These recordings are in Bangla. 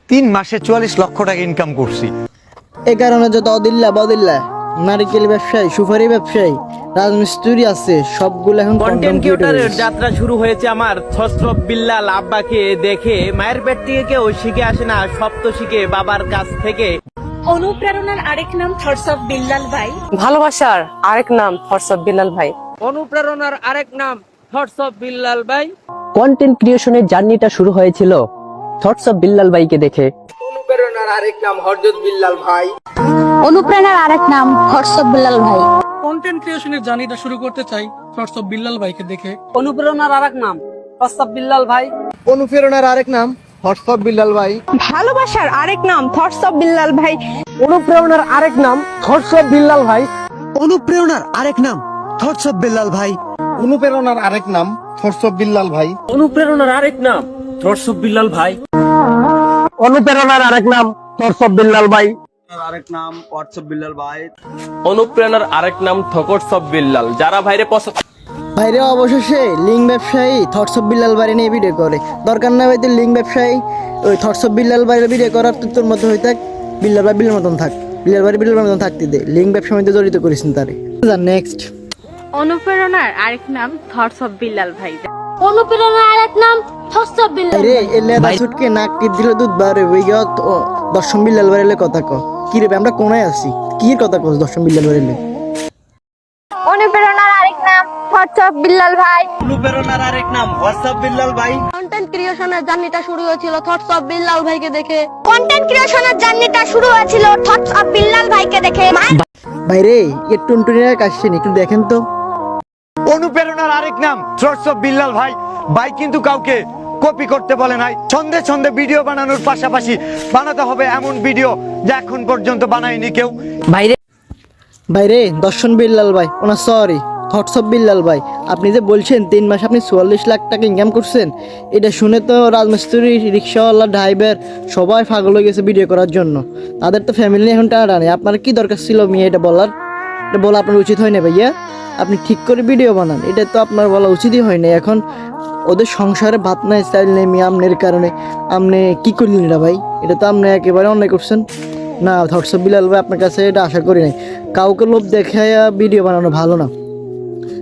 3 মাসে 44 লক্ষ টাকা ইনকাম করছি। এই কারণে যত অদিল্লা বদিল্লা নারিকেল ব্যবসায়ী, সুপারি ব্যবসায়ী, রাজমিস্ত্রি আছে, সবগুলো এখন কন্টেন্ট ক্রিয়েটরের যাত্রা শুরু হয়েছে আমার। থসরফ বিল্লাল আব্বাকে দেখে মায়ের পেট থেকে কেউ শিখে আসে না, সব তো শিখে বাবার কাছ থেকে। অনুপ্রেরণার আরেক নাম থটস অফ বিল্লাল ভাই। ভালোবাসার আরেক নাম থটস অফ বিল্লাল ভাই। অনুপ্রেরণার আরেক নাম থটস অফ বিল্লাল ভাই। কন্টেন্ট ক্রিয়েশনের জার্নিটা শুরু হয়েছিল থটস অফ বিল্লাল ভাইকে দেখে। অনুপ্রেরণার আরেক নাম হরজত বিল্লাল ভাই। অনুপ্রেরণার আরেক নাম থটস অফ বিল্লাল ভাই। কন্টেন্ট ক্রিয়েশনের জার্নিটা শুরু করতে চাই থটস অফ বিল্লাল ভাইকে দেখে। অনুপ্রেরণার আরেক নাম থটস অফ বিল্লাল ভাই। অনুপ্রেরণার আরেক নাম থটস অফ বিল্লাল ভাই। ভালোবাসার আরেক নাম থটস অফ বিল্লাল ভাই। অনুপ্রেরণার আরেক নাম থটস অফ বিল্লাল ভাই। অনুপ্রেরণার আরেক নাম থটস অফ বিল্লাল ভাই। অনুপ্রেরণার আরেক নাম থটস অফ বিল্লাল ভাই। অনুপ্রেরণার আরেক নাম থটস অফ বিল্লাল ভাই। অনুপ্রেরণার আরেক নাম থটস অফ বিল্লাল ভাই। আরেক নাম হোয়াটসঅ্যাপ বিল্লাল ভাই। অনুপ্রেরণার আরেক নাম থকটস অফ বিল্লাল। যারা ভাইরে পছন্দ ভাইরে অবশেষে লিঙ্ক ব্যবসায়ী থটস অফ বিল্লাল ভাই নিয়ে ভিডিও করে। দরকার না ভাই লিঙ্ক ব্যবসায়ী ওই থটস অফ বিল্লাল ভাইয়ের ভিডিও করার তোর মতো হয়ে থাক, বিল্লাল ভাই বিল্লাল মতন থাক, বিল্লাল ভাই বিল্লাল মতন থাকতে দে। লিঙ্ক ব্যবসার মধ্যে জড়িত করেছেন তারে। নেক্সট অনুপ্রেরণার আরেক নাম থটস অফ বিল্লাল ভাই। অনুপ্রেরণার আরেক নাম থটস অফ বিল্লাল রে এলে দাসুটকে নাক টিপ দিল দুধ বারে ওই দর্শন বিল্লাল ভাইয়ের কথা ক কি রে আমরা কোনায় আছি কি কথা কস দর্শন বিল্লাল ভাইয়ের। অনুপ্রেরণার আরেক নাম থটস অফ বিল্লাল ভাই। অনুপ্রেরণার আরেক নাম হোয়াটসঅ্যাপ বিল্লাল ভাই। কন্টেন্ট ক্রিয়েশনের জার্নিটা শুরু হয়েছিল থটস অফ বিল্লাল ভাইকে দেখে। কন্টেন্ট ক্রিয়েশনের জার্নিটা শুরু হয়েছিল থটস অফ বিল্লাল ভাইকে দেখে। ভাই রে এর টুনটুনিরা কাশছেন একটু দেখেন তো। অনুপ্রেরণার আরেক নাম থটস অফ বিল্লাল ভাই। ভাই কিন্তু কাউকে কপি করতে বলে নাই। ছন্দে ছন্দে ভিডিও বানানোর পাশাপাশি বানাতে হবে এমন ভিডিও যা এখন পর্যন্ত বানায়নি কেউ। ভাইরে দর্শন বিল্লাল ভাই ওনা সরি থটস অফ বিল্লাল ভাই, আপনি যে বলছেন 3 মাসে আপনি 44 লাখ টাকা ইনকাম করছেন, এটা শুনে তো রাজমিস্ত্রি, রিক্সাওয়ালা, ড্রাইভার সবাই পাগল হয়ে গেছে ভিডিও করার জন্য। তাদের তো ফ্যামিলি এখন টানাটানি। আপনার কি দরকার ছিল মেয়ে এটা বলার? এটা বলা আপনার উচিত হয় না ভাইয়া। আপনি ঠিক করে ভিডিও বানান, এটা তো আপনার বলা উচিতই হয় না। এখন ওদের সংসারে ভাত নাই, চাইল নেই, মেয়ে আমনের কারণে আপনি কি করলেন এটা ভাই? এটা তো আপনি একেবারে অন্যায় করছেন না। থটস অফ বিল্লাল ভাই আপনার কাছে এটা আশা করি নাই। কাউকে লোভ দেখাইয়া ভিডিও বানানো ভালো না।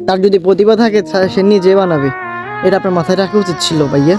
তার যদি প্রতিভা থাকে সে নিজে বানাবে, এটা আপনার মাথায় রাখা উচিত ছিল ভাইয়া।